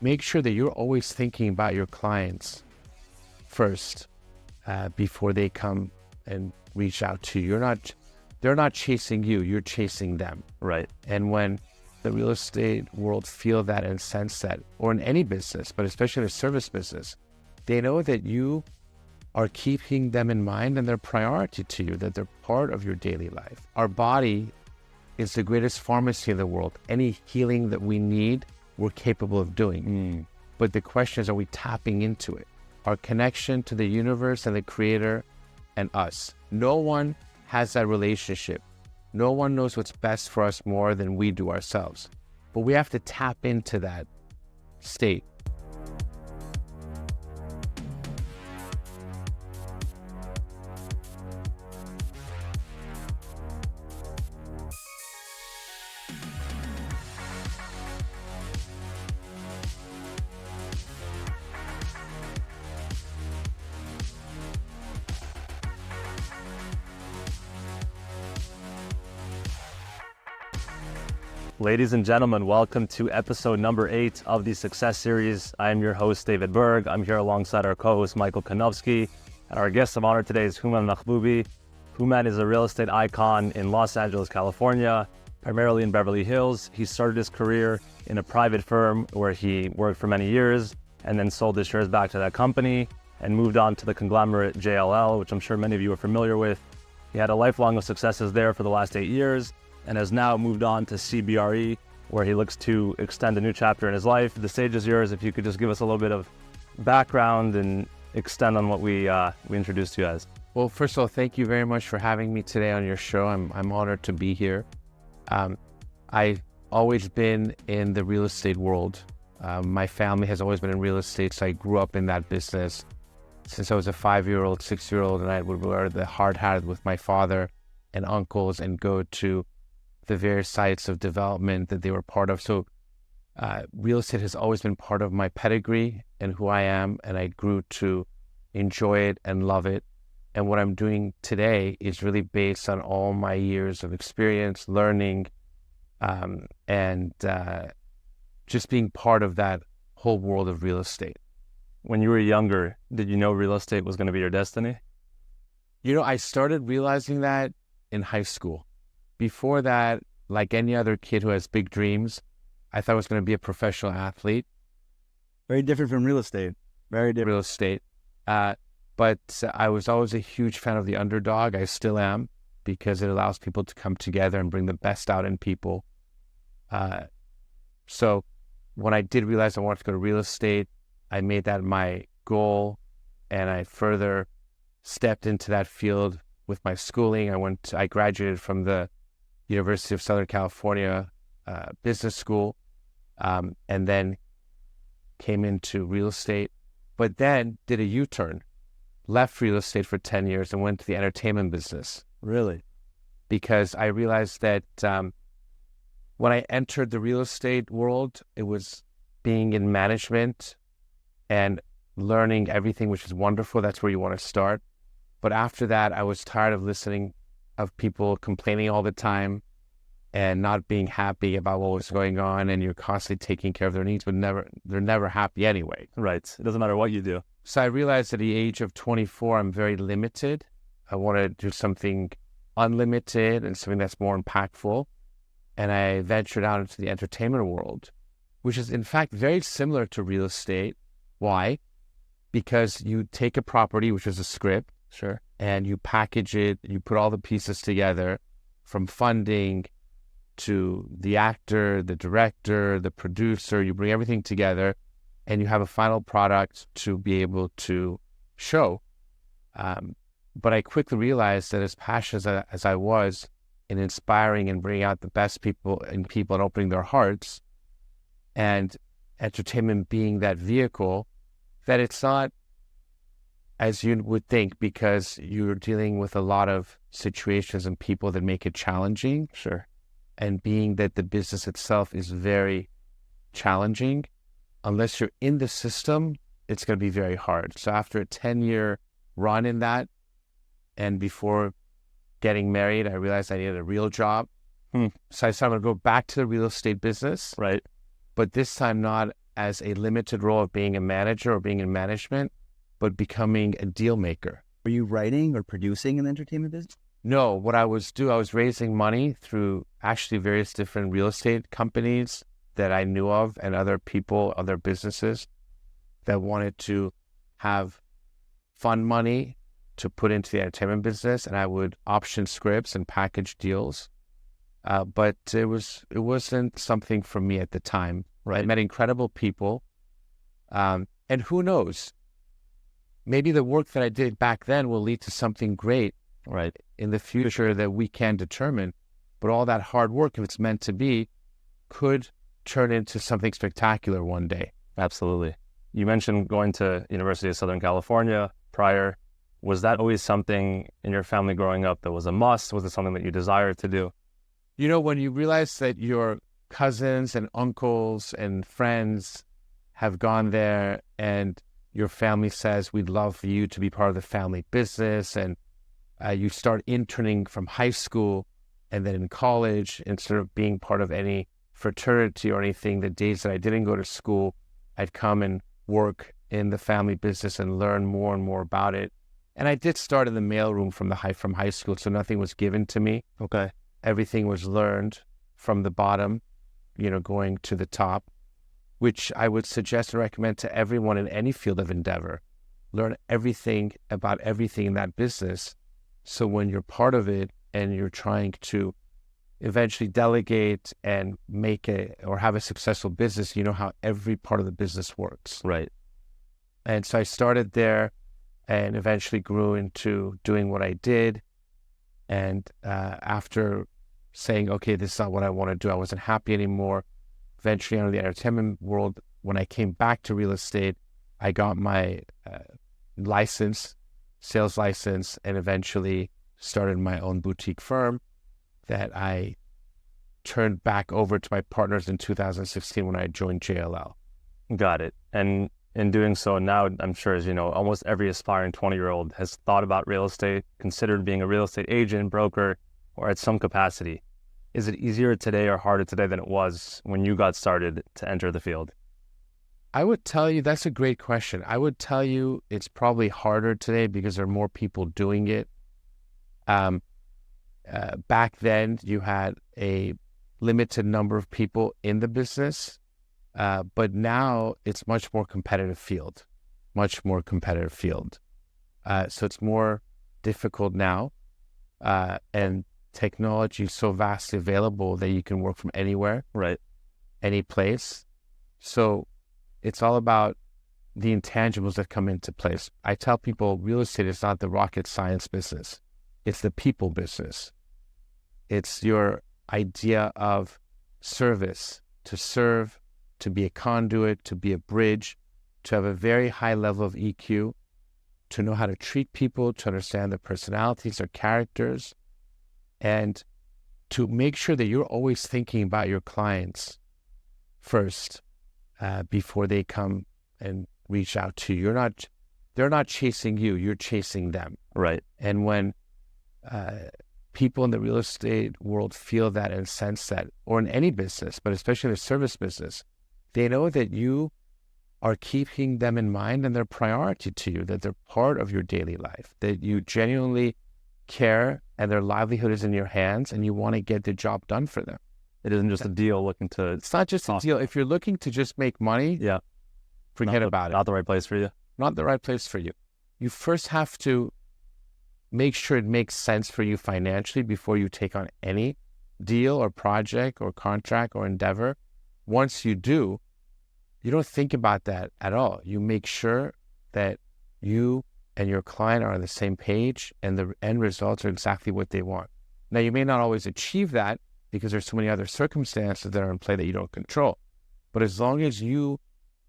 make sure that you're always thinking about your clients first before they come and reach out to you. They're not chasing you, you're chasing them. Right. And when the real estate world feel that and sense that, or in any business, but especially in a service business, they know that you are keeping them in mind and they're priority to you, that they're part of your daily life. Our body is the greatest pharmacy in the world. Any healing that we need, we're capable of doing. But the question is, are we tapping into it? Our connection to the universe and the creator and us. No one has that relationship. No one knows what's best for us more than we do ourselves. But we have to tap into that state. Ladies and gentlemen, welcome to episode number 8 of the Success Series. I am your host, David Berg. I'm here alongside our co-host, Michael Konofsky. And our guest of honor today is Houman Mahboubi. Houman is a real estate icon in Los Angeles, California, primarily in Beverly Hills. He started his career in a private firm where he worked for many years and then sold his shares back to that company and moved on to the conglomerate JLL, which I'm sure many of you are familiar with. He had a lifelong of successes there for the last 8 years and has now moved on to CBRE, where he looks to extend a new chapter in his life. The stage is yours. If you could just give us a little bit of background and extend on what we introduced you as. Well, first of all, thank you very much for having me today on your show. I'm honored to be here. I've always been in the real estate world. My family has always been in real estate, so I grew up in that business since I was a 5-year-old, 6-year-old, and I would wear the hard hat with my father and uncles and go to the various sites of development that they were part of. So real estate has always been part of my pedigree and who I am, and I grew to enjoy it and love it. And what I'm doing today is really based on all my years of experience, learning, and just being part of that whole world of real estate. When you were younger, did you know real estate was going to be your destiny? You know, I started realizing that in high school. Before that, like any other kid who has big dreams, I thought I was going to be a professional athlete. Very different from real estate. Very different. Real estate. But I was always a huge fan of the underdog. I still am, because it allows people to come together and bring the best out in people. So when I did realize I wanted to go to real estate, I made that my goal, and I further stepped into that field with my schooling. I graduated from the University of Southern California Business School, and then came into real estate, but then did a U-turn, left real estate for 10 years and went to the entertainment business. Really? Because I realized that when I entered the real estate world, it was being in management and learning everything, which is wonderful. That's where you want to start. But after that, I was tired of listening of people complaining all the time and not being happy about what was going on, and you're constantly taking care of their needs, but they're never happy anyway. Right. It doesn't matter what you do. So I realized at the age of 24, I'm very limited. I want to do something unlimited and something that's more impactful. And I ventured out into the entertainment world, which is in fact very similar to real estate. Why? Because you take a property, which is a script, Sure. and you package it, you put all the pieces together, from funding to the actor, the director, the producer. You bring everything together and you have a final product to be able to show. But I quickly realized that as passionate as I was in inspiring and bringing out the best people and opening their hearts, and entertainment being that vehicle, that it's not as you would think, because you're dealing with a lot of situations and people that make it challenging. Sure. And being that the business itself is very challenging, unless you're in the system, it's going to be very hard. So after a 10-year run in that, and before getting married, I realized I needed a real job. So I decided I'm going to go back to the real estate business. Right. But this time not as a limited role of being a manager or being in management, but becoming a deal maker. Were you writing or producing in the entertainment business? No, what I was raising money through actually various different real estate companies that I knew of and other people, other businesses that wanted to have fund money to put into the entertainment business, and I would option scripts and package deals. But it wasn't something for me at the time. Right. I met incredible people, and who knows? Maybe the work that I did back then will lead to something great, right, in the future that we can determine. But all that hard work, if it's meant to be, could turn into something spectacular one day. Absolutely. You mentioned going to University of Southern California prior. Was that always something in your family growing up that was a must? Was it something that you desired to do? When you realize that your cousins and uncles and friends have gone there and your family says, we'd love for you to be part of the family business, and you start interning from high school and then in college, instead of being part of any fraternity or anything, the days that I didn't go to school, I'd come and work in the family business and learn more and more about it. And I did start in the mailroom from high school, so nothing was given to me. Okay. Everything was learned from the bottom, going to the top, which I would suggest and recommend to everyone in any field of endeavor. Learn everything about everything in that business, so when you're part of it and you're trying to eventually delegate and make or have a successful business, you know how every part of the business works. Right. And so I started there and eventually grew into doing what I did. And after saying, okay, this is not what I want to do, I wasn't happy anymore, venturing out of the entertainment world, when I came back to real estate, I got my sales license, and eventually started my own boutique firm that I turned back over to my partners in 2016 when I joined JLL. Got it. And in doing so now, I'm sure, as you know, almost every aspiring 20-year-old has thought about real estate, considered being a real estate agent, broker, or at some capacity. Is it easier today or harder today than it was when you got started to enter the field? I would tell you, that's a great question. I would tell you it's probably harder today because there are more people doing it. Back then, you had a limited number of people in the business, but now it's much more competitive field. So it's more difficult now, and technology is so vastly available that you can work from anywhere, right, any place. So it's all about the intangibles that come into place. I tell people real estate is not the rocket science business. It's the people business. It's your idea of service, to serve, to be a conduit, to be a bridge, to have a very high level of EQ, to know how to treat people, to understand their personalities, their characters, and to make sure that you're always thinking about your clients first before they come and reach out to you. They're not chasing you, you're chasing them. Right. And when people in the real estate world feel that and sense that, or in any business, but especially in the service business, they know that you are keeping them in mind and they're priority to you, that they're part of your daily life, that you genuinely care and their livelihood is in your hands and you want to get the job done for them. It isn't just a deal looking to... It's not just a deal. If you're looking to just make money, forget about it. Not the right place for you. Not the right place for you. You first have to make sure it makes sense for you financially before you take on any deal or project or contract or endeavor. Once you do, you don't think about that at all. You make sure that you and your client are on the same page and the end results are exactly what they want. Now, you may not always achieve that because there's so many other circumstances that are in play that you don't control. But as long as you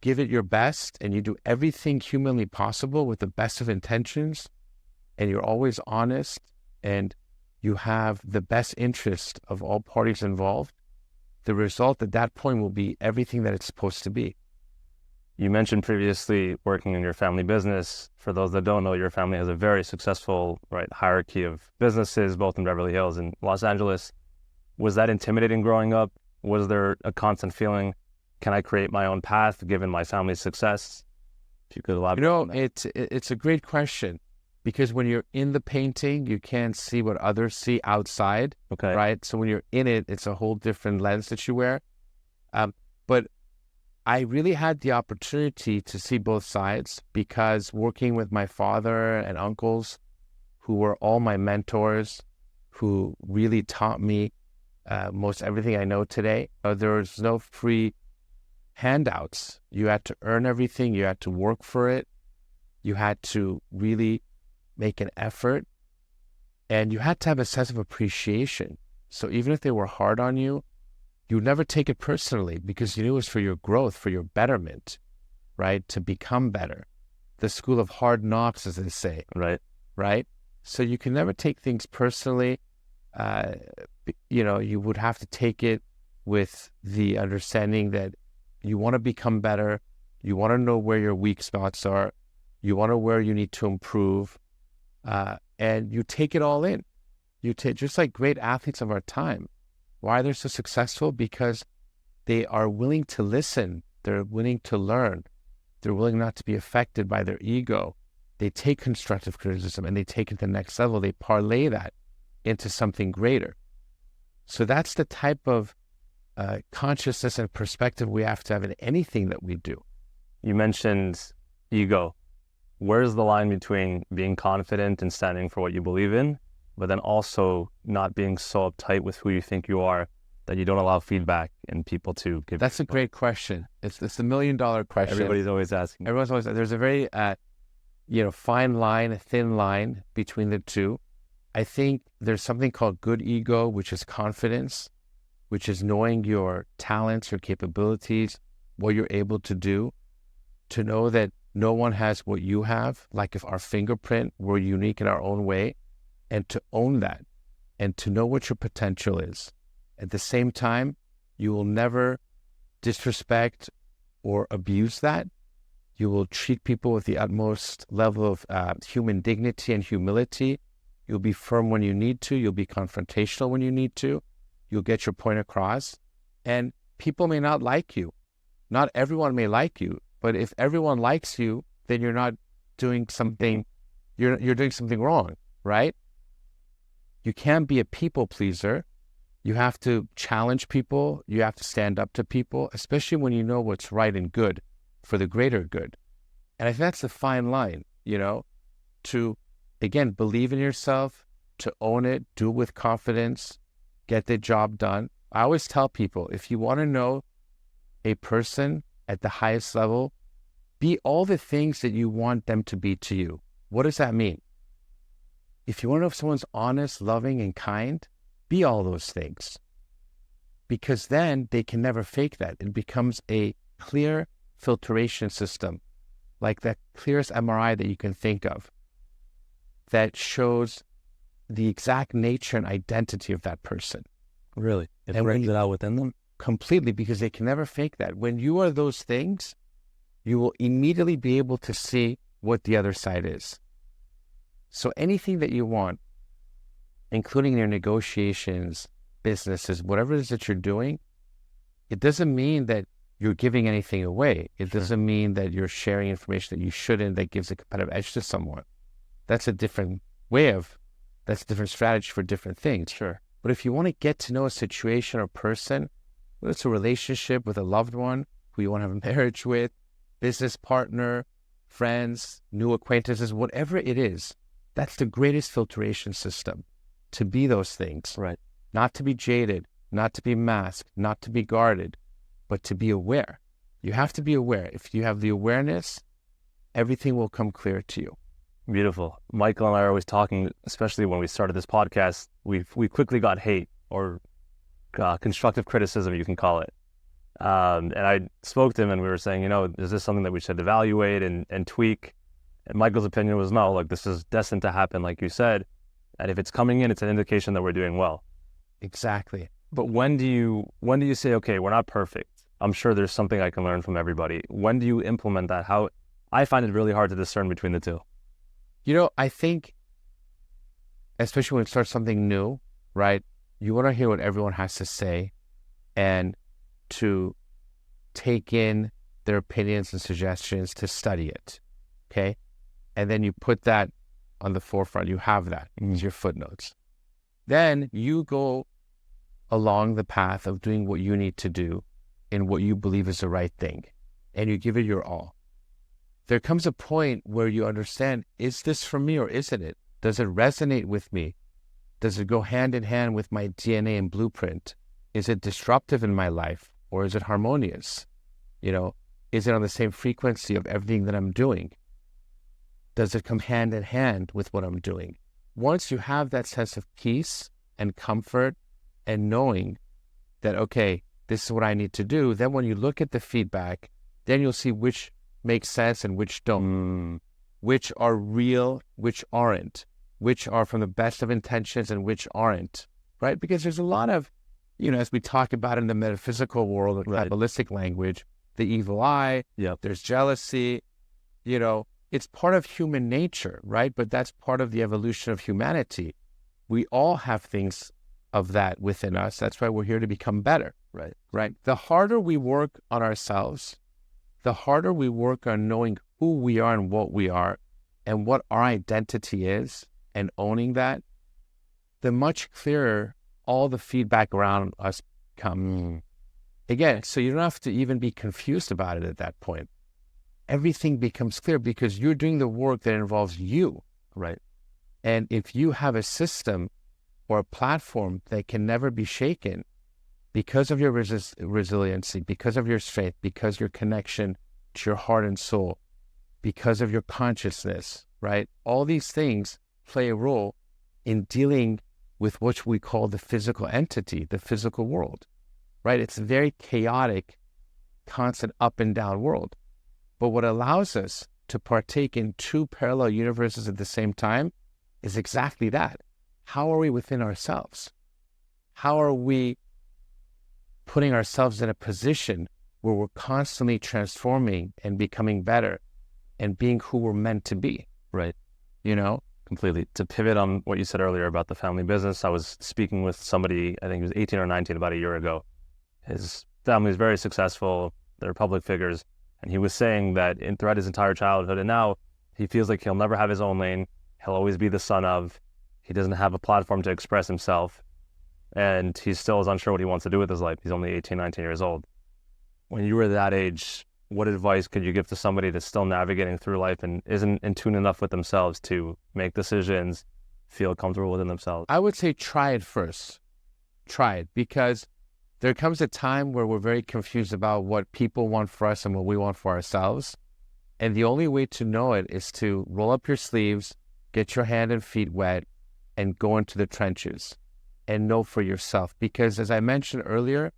give it your best and you do everything humanly possible with the best of intentions, and you're always honest and you have the best interest of all parties involved, the result at that point will be everything that it's supposed to be. You mentioned previously working in your family business. For those that don't know, your family has a very successful hierarchy of businesses, both in Beverly Hills and Los Angeles. Was that intimidating growing up? Was there a constant feeling Can I create my own path given my family's success? If you could elaborate on that. It's a great question, because when you're in the painting, you can't see what others see outside, Okay. right? So when you're in it, it's a whole different lens that you wear. But I really had the opportunity to see both sides, because working with my father and uncles, who were all my mentors, who really taught me most everything I know today, there was no free handouts. You had to earn everything. You had to work for it. You had to really make an effort, and you had to have a sense of appreciation. So even if they were hard on you, you would never take it personally, because you knew it was for your growth, for your betterment, right? To become better. The school of hard knocks, as they say. Right? So you can never take things personally. You would have to take it with the understanding that you want to become better. You want to know where your weak spots are. You want to where you need to improve. And you take it all in. You take, just like great athletes of our time. Why they're so successful? Because they are willing to listen. They're willing to learn. They're willing not to be affected by their ego. They take constructive criticism and they take it to the next level. They parlay that into something greater. So that's the type of consciousness and perspective we have to have in anything that we do. You mentioned ego. Where's the line between being confident and standing for what you believe in, but then also not being so uptight with who you think you are that you don't allow feedback and people to give? That's a great question. It's the $1 million question. Everybody's always asking. Everyone's always, there's a very fine line, a thin line between the two. I think there's something called good ego, which is confidence, which is knowing your talents, your capabilities, what you're able to do, to know that no one has what you have. Like if our fingerprint, we're unique in our own way, and to own that and to know what your potential is. At the same time, you will never disrespect or abuse that. You will treat people with the utmost level of human dignity and humility. You'll be firm when you need to. You'll be confrontational when you need to. You'll get your point across. And people may not like you. Not everyone may like you. But if everyone likes you, then you're not doing something, you're doing something wrong, right? You can't be a people pleaser. You have to challenge people. You have to stand up to people, especially when you know what's right and good for the greater good. And I think that's a fine line, to, again, believe in yourself, to own it, do it with confidence, get the job done. I always tell people, if you want to know a person at the highest level, be all the things that you want them to be to you. What does that mean? If you want to know if someone's honest, loving, and kind, be all those things. Because then they can never fake that. It becomes a clear filtration system, like the clearest MRI that you can think of, that shows the exact nature and identity of that person. Really? It And brings it out within them? Completely, because they can never fake that. When you are those things, you will immediately be able to see what the other side is. So anything that you want, including your negotiations, businesses, whatever it is that you're doing, it doesn't mean that you're giving anything away. It doesn't mean that you're sharing information that you shouldn't, that gives a competitive edge to someone. That's a different that's a different strategy for different things. Sure. But if you want to get to know a situation or person, whether it's a relationship with a loved one who you want to have a marriage with, business partner, friends, new acquaintances, whatever it is, that's the greatest filtration system, to be those things. Right. Not to be jaded, not to be masked, not to be guarded, but to be aware. You have to be aware. If you have the awareness, everything will come clear to you. Beautiful. Michael and I are always talking, especially when we started this podcast, we quickly got hate or constructive criticism, you can call it. And I spoke to him and we were saying, is this something that we should evaluate and tweak? And Michael's opinion was no, like this is destined to happen, like you said. And if it's coming in, it's an indication that we're doing well. Exactly. But when do you say, okay, we're not perfect. I'm sure there's something I can learn from everybody. When do you implement that? How? I find it really hard to discern between the two. I think, especially when you start something new, right? You want to hear what everyone has to say and to take in their opinions and suggestions, to study it, okay? And then you put that on the forefront. You have that as your footnotes. Then you go along the path of doing what you need to do in what you believe is the right thing, and you give it your all. There comes a point where you understand, is this for me or isn't it? Does it resonate with me? Does it go hand in hand with my DNA and blueprint? Is it disruptive in my life, or is it harmonious? You know, is it on the same frequency of everything that I'm doing? Does it come hand in hand with what I'm doing? Once you have that sense of peace and comfort and knowing that, okay, this is what I need to do, then when you look at the feedback, then you'll see which make sense and which don't, which are real, which aren't, which are from the best of intentions and which aren't, right? Because there's a lot of, you know, as we talk about in the metaphysical world, the Kabbalistic language, the evil eye, there's jealousy, you know, it's part of human nature, right? But that's part of the evolution of humanity. We all have things of that within us. That's why we're here to become better, right? The harder we work on ourselves, the harder we work on knowing who we are and what our identity is, and owning that, the much clearer all the feedback around us come. Again, so you don't have to even be confused about it at that point. Everything becomes clear because you're doing the work that involves you, right? And if you have a system or a platform that can never be shaken because of your resiliency, because of your strength, because your connection to your heart and soul, because of your consciousness, right? All these things play a role in dealing with what we call the physical entity, the physical world, right? It's a very chaotic, constant up and down world. But what allows us to partake in two parallel universes at the same time is exactly that. How are we within ourselves? How are we putting ourselves in a position where we're constantly transforming and becoming better and being who we're meant to be? Right. You know? Completely. To pivot on what you said earlier about the family business, I was speaking with somebody, I think he was 18 or 19, about a year ago. His family is very successful. They're public figures. And he was saying that throughout his entire childhood, and now he feels like he'll never have his own lane. He'll always be the son of. He doesn't have a platform to express himself. And he still is unsure what he wants to do with his life. He's only 18, 19 years old. When you were that age, what advice could you give to somebody that's still navigating through life and isn't in tune enough with themselves to make decisions, feel comfortable within themselves? I would say try it first. Try it, because there comes a time where we're very confused about what people want for us and what we want for ourselves. And the only way to know it is to roll up your sleeves, get your hand and feet wet, and go into the trenches and know for yourself. Because as I mentioned earlier,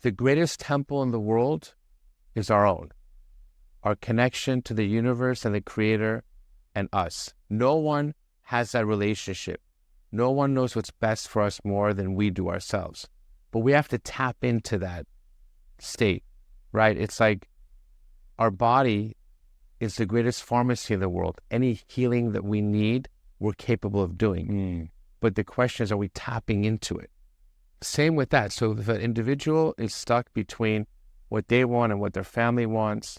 the greatest temple in the world is our own. Our connection to the universe and the Creator and us. No one has that relationship. No one knows what's best for us more than we do ourselves. But we have to tap into that state, right? It's like our body is the greatest pharmacy in the world. Any healing that we need, we're capable of doing. But the question is, are we tapping into it? Same with that. So if an individual is stuck between what they want and what their family wants,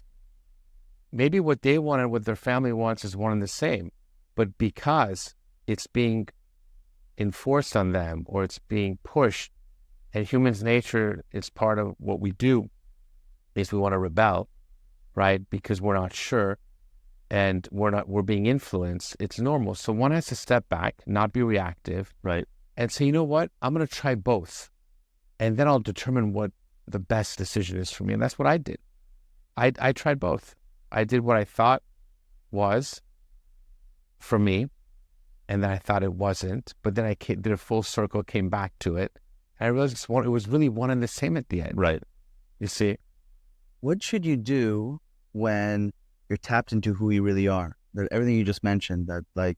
maybe what they want and what their family wants is one and the same. But because it's being enforced on them or it's being pushed, and human's nature is part of what we do, is we want to rebel, right? Because we're not sure and we're being influenced. It's normal. So one has to step back, not be reactive, right? And say, you know what? I'm going to try both. And then I'll determine what the best decision is for me. And that's what I did. I tried both. I did what I thought was for me, and then I thought it wasn't. But then I did a full circle, came back to it. And I realized it was really one and the same at the end. Right. You see? What should you do when you're tapped into who you really are? That everything you just mentioned, that like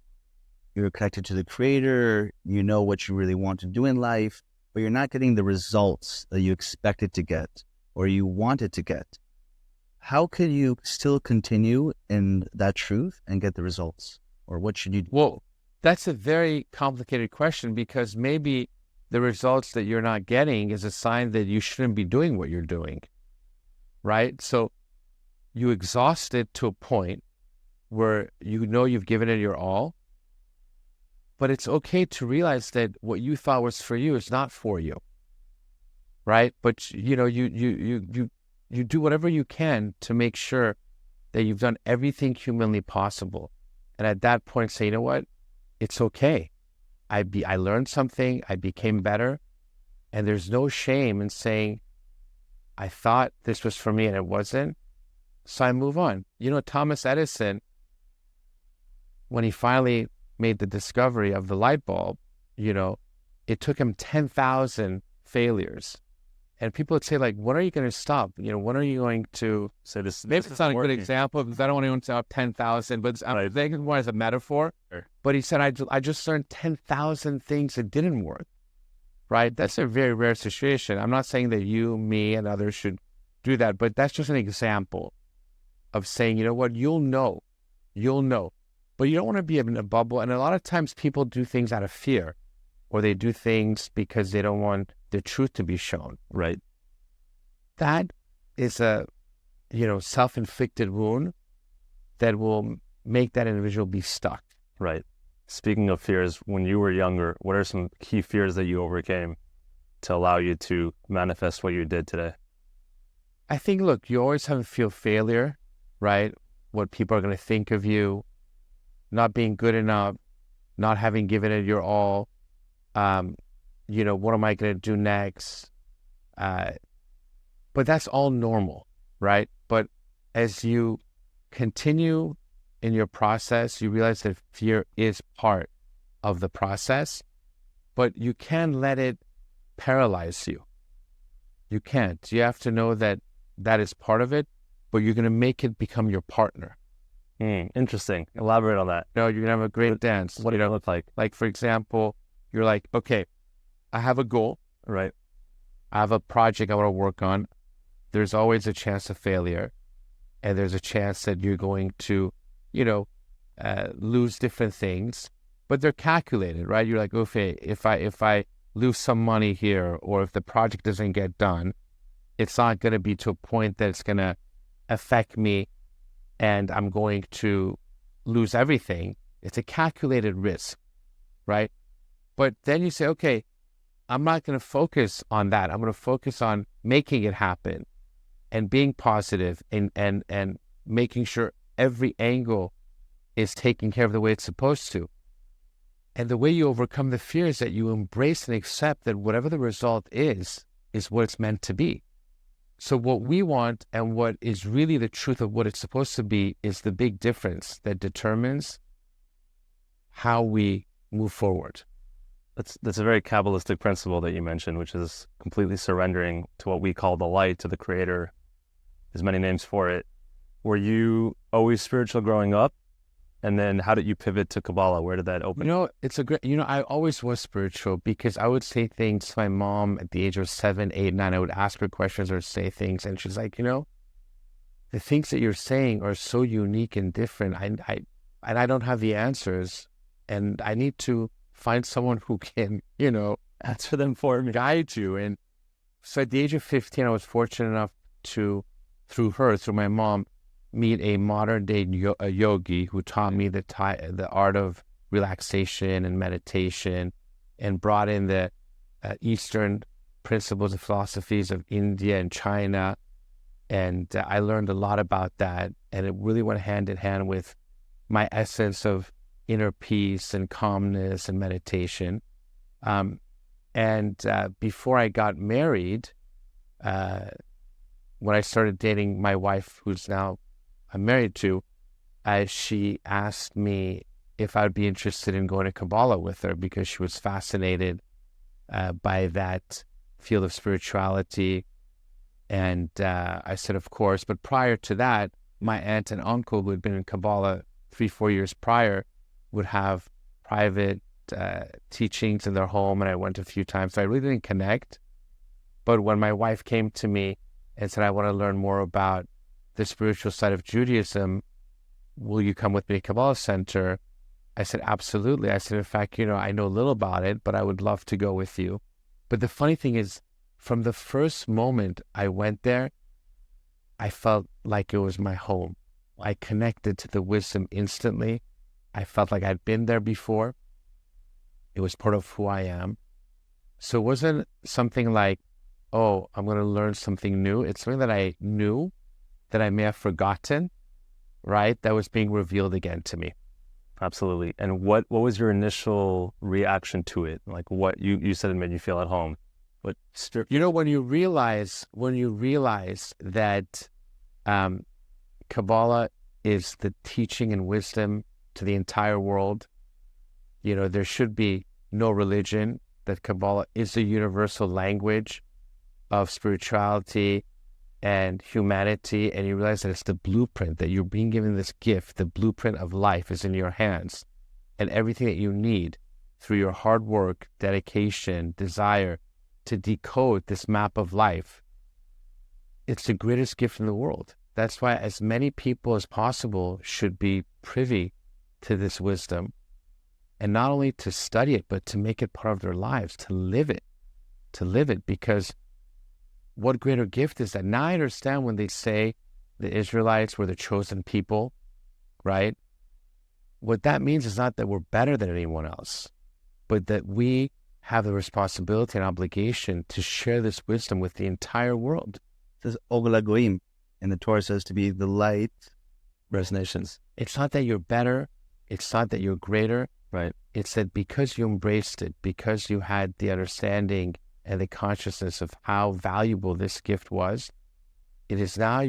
you're connected to the Creator, you know what you really want to do in life, but you're not getting the results that you expected to get or you wanted to get. How could you still continue in that truth and get the results? Or what should you do? Well, that's a very complicated question, because maybe the results that you're not getting is a sign that you shouldn't be doing what you're doing. right? So you exhaust it to a point where you know you've given it your all, but it's okay to realize that what you thought was for you is not for you, right? But you know, you do whatever you can to make sure that you've done everything humanly possible, and at that point say, you know what, it's okay. I learned something. I became better, and there's no shame in saying, I thought this was for me and it wasn't, so I move on. You know, Thomas Edison, when he finally made the discovery of the light bulb, you know, it took him 10,000 failures. And people would say, like, when are you going to stop? You know, when are you going to say this? Maybe it's not a good example because I don't want to say 10,000, but I'm thinking more as a metaphor. Sure. But he said, I just learned 10,000 things that didn't work, right? That's a very rare situation. I'm not saying that you, me, and others should do that, but that's just an example of saying, you know what, you'll know. But you don't want to be in a bubble. And a lot of times people do things out of fear, or they do things because they don't want the truth to be shown. Right. That is a, you know, self-inflicted wound that will make that individual be stuck. Right. Speaking of fears, when you were younger, what are some key fears that you overcame to allow you to manifest what you did today? I think, look, you always have to feel failure, right? What people are going to think of you, not being good enough, not having given it your all. You know, what am I going to do next? But that's all normal, right? But as you continue in your process, you realize that fear is part of the process, but you can't let it paralyze you. You can't. You have to know that that is part of it, but you're going to make it become your partner. Interesting. Elaborate on that. No, you're going to have a great dance. What does it look like? Like, for example, you're like, okay, I have a goal. Right. I have a project I want to work on. There's always a chance of failure. And there's a chance that you're going to, you know, lose different things. But they're calculated, right? You're like, okay, if I lose some money here, or if the project doesn't get done, it's not going to be to a point that it's going to affect me and I'm going to lose everything. It's a calculated risk, right? But then you say, okay, I'm not going to focus on that. I'm going to focus on making it happen and being positive and making sure every angle is taken care of the way it's supposed to. And the way you overcome the fear is that you embrace and accept that whatever the result is what it's meant to be. So what we want and what is really the truth of what it's supposed to be is the big difference that determines how we move forward. That's a very Kabbalistic principle that you mentioned, which is completely surrendering to what we call the light, to the Creator. There's many names for it. Were you always spiritual growing up? And then how did you pivot to Kabbalah? Where did that open? You know, it's a great, you know, I always was spiritual because I would say things to my mom at the age of 7, 8, 9. I would ask her questions or say things. And she's like, you know, the things that you're saying are so unique and different. I don't have the answers. And I need to find someone who can, you know, answer them for me, guide you. And so at the age of 15, I was fortunate enough to, through my mom, meet a modern day yogi who taught me the art of relaxation and meditation, and brought in the Eastern principles and philosophies of India and China. And I learned a lot about that. And it really went hand in hand with my essence of inner peace and calmness and meditation. Before I got married, when I started dating my wife, who's now I'm married to, she asked me if I'd be interested in going to Kabbalah with her because she was fascinated by that field of spirituality. And I said, of course. But prior to that, my aunt and uncle, who had been in Kabbalah 3-4 years prior, would have private teachings in their home, and I went a few times. So I really didn't connect. But when my wife came to me and said, I want to learn more about the spiritual side of Judaism, will you come with me to Kabbalah Center? I said, absolutely. I said, in fact, you know, I know a little about it, but I would love to go with you. But the funny thing is, from the first moment I went there, I felt like it was my home. I connected to the wisdom instantly. I felt like I'd been there before. It was part of who I am. So it wasn't something like, oh, I'm going to learn something new. It's something that I knew that I may have forgotten, right? That was being revealed again to me. Absolutely. And what was your initial reaction to it? Like what you said it made you feel at home. But when you realize that Kabbalah is the teaching and wisdom to the entire world, there should be no religion, that Kabbalah is the universal language of spirituality and humanity, and you realize that it's the blueprint, that you're being given this gift, the blueprint of life is in your hands, and everything that you need through your hard work, dedication, desire to decode this map of life, it's the greatest gift in the world. That's why as many people as possible should be privy to this wisdom, and not only to study it, but to make it part of their lives, to live it, because what greater gift is that? Now I understand when they say the Israelites were the chosen people, right? What that means is not that we're better than anyone else, but that we have the responsibility and obligation to share this wisdom with the entire world. This Ogla Goim, and the Torah says to be the light. Nations. It's not that you're better. It's not that you're greater. Right. It's that because you embraced it, because you had the understanding and the consciousness of how valuable this gift was, it is now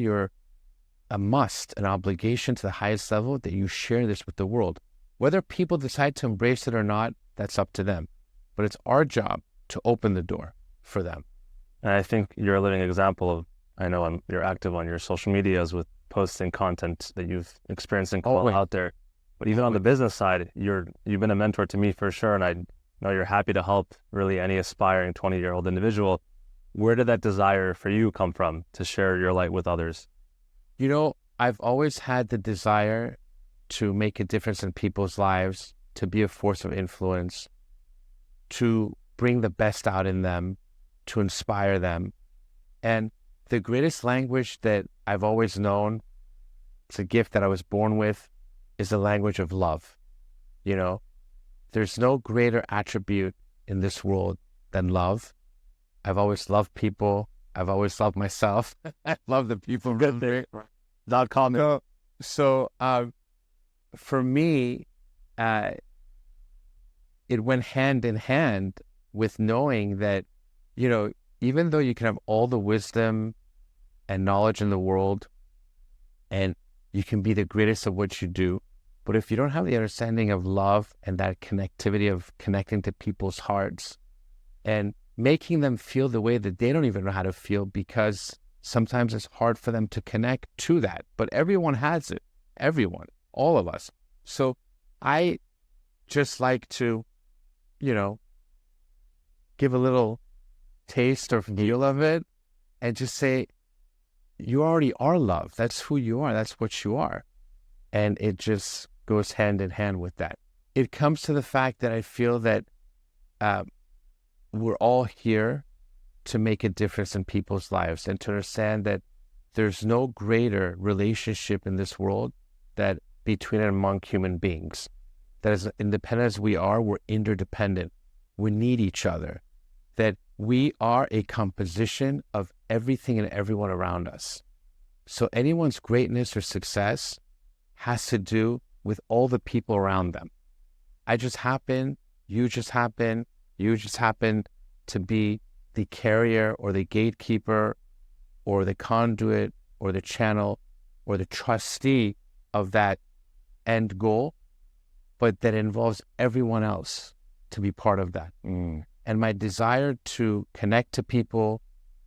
a must, an obligation to the highest level that you share this with the world. Whether people decide to embrace it or not, that's up to them. But it's our job to open the door for them. And I think you're a living example of, I know you're active on your social medias with posting content that you've experienced in Kabbalah out there. But even on the business side, you've been a mentor to me for sure, and I know you're happy to help really any aspiring 20-year-old individual. Where did that desire for you come from to share your light with others? I've always had the desire to make a difference in people's lives, to be a force of influence, to bring the best out in them, to inspire them. And the greatest language that I've always known, it's a gift that I was born with, is the language of love. There's no greater attribute in this world than love. I've always loved people. I've always loved myself. I love the people. Not common. So for me, it went hand in hand with knowing that, even though you can have all the wisdom and knowledge in the world, and you can be the greatest of what you do, but if you don't have the understanding of love and that connectivity of connecting to people's hearts and making them feel the way that they don't even know how to feel, because sometimes it's hard for them to connect to that. But everyone has it. Everyone. All of us. So I just like to, give a little taste or feel of it and just say, you already are love. That's who you are. That's what you are. And it just goes hand in hand with that. It comes to the fact that I feel that we're all here to make a difference in people's lives, and to understand that there's no greater relationship in this world that between and among human beings. That as independent as we are, we're interdependent. We need each other. That we are a composition of everything and everyone around us. So anyone's greatness or success has to do with all the people around them. I just happen, you just happen to be the carrier or the gatekeeper or the conduit or the channel or the trustee of that end goal, but that involves everyone else to be part of that. And my desire to connect to people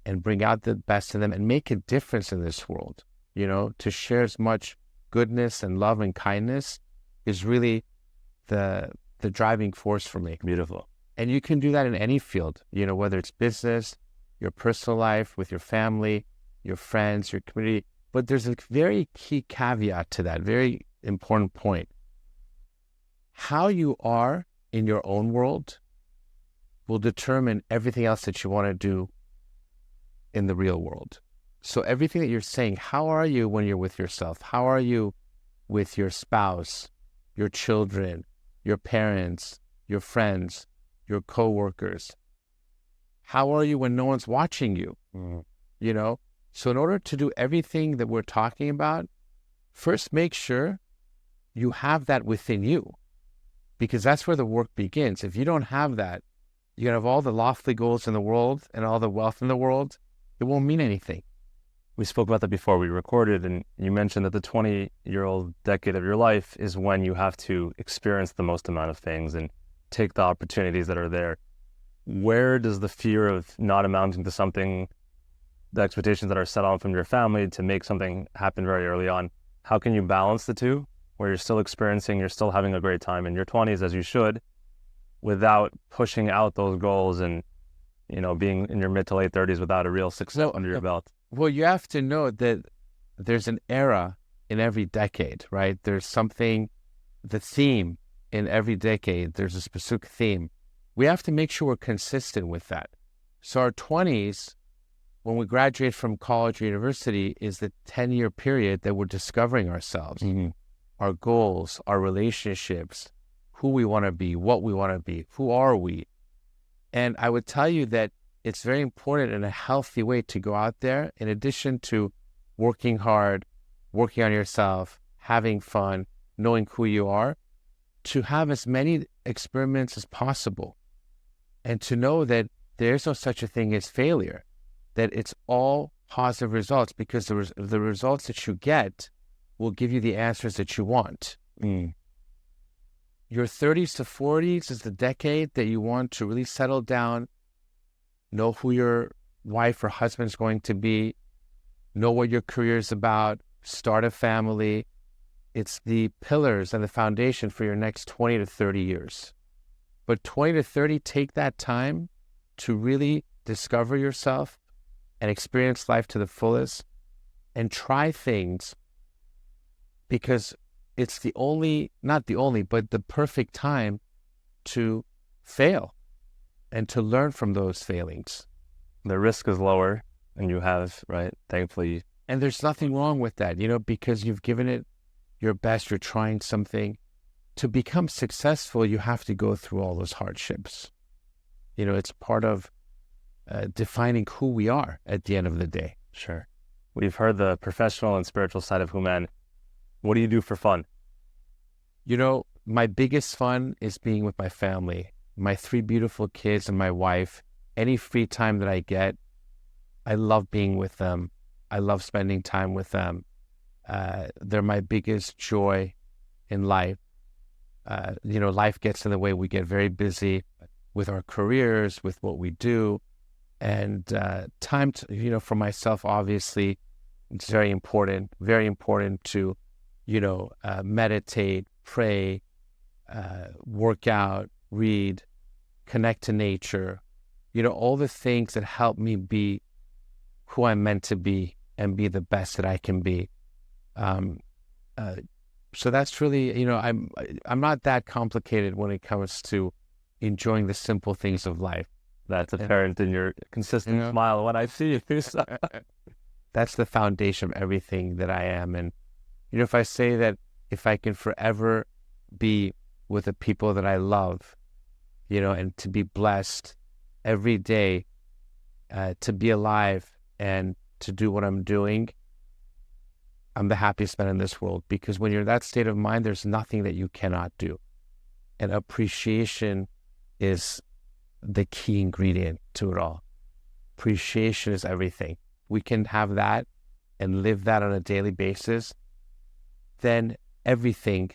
and bring out the best in them and make a difference in this world, to share as much goodness and love and kindness is really the driving force for me. Beautiful. And you can do that in any field, whether it's business, your personal life, with your family, your friends, your community. But there's a very key caveat to that, very important point. How you are in your own world will determine everything else that you want to do in the real world. So everything that you're saying, how are you when you're with yourself? How are you with your spouse, your children, your parents, your friends, your coworkers? How are you when no one's watching you? You know? So in order to do everything that we're talking about, first make sure you have that within you, because that's where the work begins. If you don't have that, you can have all the lofty goals in the world and all the wealth in the world. It won't mean anything. We spoke about that before we recorded, and you mentioned that the 20-year-old decade of your life is when you have to experience the most amount of things and take the opportunities that are there. Where does the fear of not amounting to something, the expectations that are set on from your family to make something happen very early on, how can you balance the two, where you're still experiencing, you're still having a great time in your 20s, as you should, without pushing out those goals and, you know, being in your mid to late 30s without a real success under your belt? Well, you have to know that there's an era in every decade, right? There's something, the theme in every decade, there's a specific theme. We have to make sure we're consistent with that. So our 20s, when we graduate from college or university, is the 10-year period that we're discovering ourselves, our goals, our relationships, who we want to be, what we want to be, who are we? And I would tell you that it's very important in a healthy way to go out there, in addition to working hard, working on yourself, having fun, knowing who you are, to have as many experiments as possible, and to know that there's no such a thing as failure, that it's all positive results, because the results that you get will give you the answers that you want. Your 30s to 40s is the decade that you want to really settle down, know who your wife or husband is going to be, know what your career is about, start a family. It's the pillars and the foundation for your next 20 to 30 years. But 20 to 30, take that time to really discover yourself and experience life to the fullest and try things, because it's the only, not the only, but the perfect time to fail and to learn from those failings. The risk is lower, and you have, right, thankfully. And there's nothing wrong with that, you know, because you've given it your best, you're trying something. To become successful, you have to go through all those hardships. You know, it's part of defining who we are at the end of the day. Sure. We've heard the professional and spiritual side of Houman. What do you do for fun? You know, my biggest fun is being with my family, my 3 beautiful kids and my wife. Any free time that I get, I love being with them. I love spending time with them. They're my biggest joy in life. You know, life gets in the way. We get very busy with our careers, with what we do. And time to, you know, for myself, obviously, it's very important to, you know, meditate, pray, work out, read, connect to nature, you know, all the things that help me be who I'm meant to be and be the best that I can be. So that's really, you know, I'm not that complicated when it comes to enjoying the simple things of life. That's apparent in your consistent smile when I see you. That's the foundation of everything that I am. And, you know, if I say that if I can forever be with the people that I love, you know, and to be blessed every day, to be alive and to do what I'm doing, I'm the happiest man in this world. Because when you're in that state of mind, there's nothing that you cannot do. And appreciation is the key ingredient to it all. Appreciation is everything. We can have that and live that on a daily basis, then everything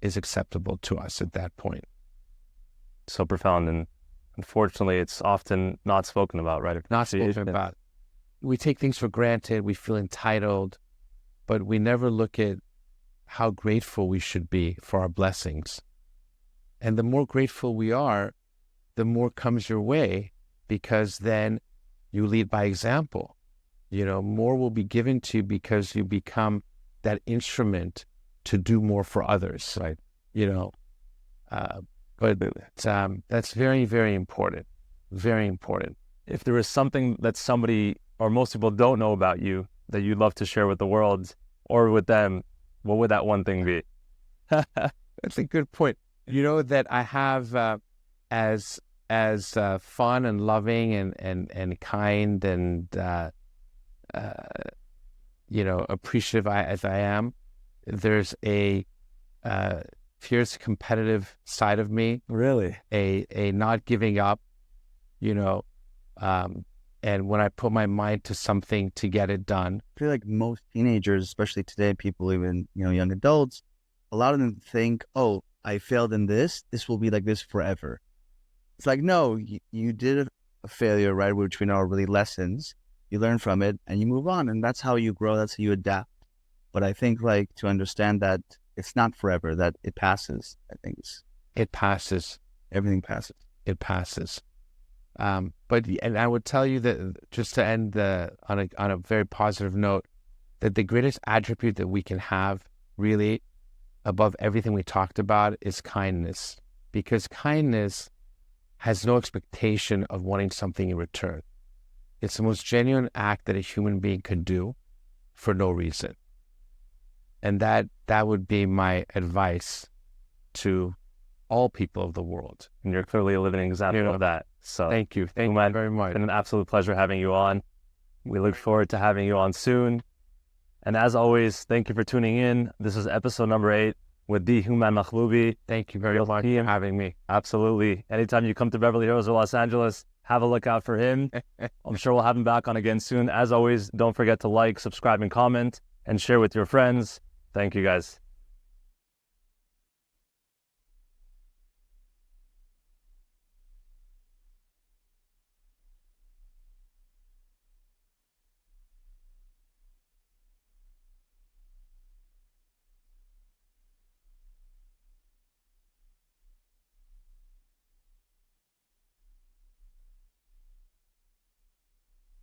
is acceptable to us at that point. So profound, and unfortunately, it's often not spoken about, right? Not spoken about. We take things for granted. We feel entitled, but we never look at how grateful we should be for our blessings. And the more grateful we are, the more comes your way, because then you lead by example. You know, more will be given to you because you become that instrument to do more for others, right? You know, but that's very, very important. Very important. If there is something that somebody or most people don't know about you that you'd love to share with the world or with them, what would that one thing be? That's a good point. You know that I have as fun and loving and kind and appreciative as I am. There's a fierce competitive side of me. Really? A not giving up. And when I put my mind to something to get it done. I feel like most teenagers, especially today, people, even, young adults, a lot of them think, oh, I failed in this. This will be like this forever. It's like, no, you did a failure, right? Which we know are really lessons. You learn from it and you move on. And that's how you grow. That's how you adapt. But I think to understand that it's not forever, that it passes. It passes. Everything passes. It passes. And I would tell you that, just to end on a very positive note, that the greatest attribute that we can have, really, above everything we talked about, is kindness. Because kindness has no expectation of wanting something in return. It's the most genuine act that a human being could do for no reason. And that would be my advice to all people of the world. And you're clearly a living example of that. So thank you. Thank you very much. It's been an absolute pleasure having you on. We look forward to having you on soon. And as always, thank you for tuning in. This is episode number 8 with the Houman Mahboubi. Thank you very much for having me. Absolutely. Anytime you come to Beverly Hills or Los Angeles, have a look out for him. I'm sure we'll have him back on again soon. As always, don't forget to like, subscribe, and comment, and share with your friends. Thank you, guys.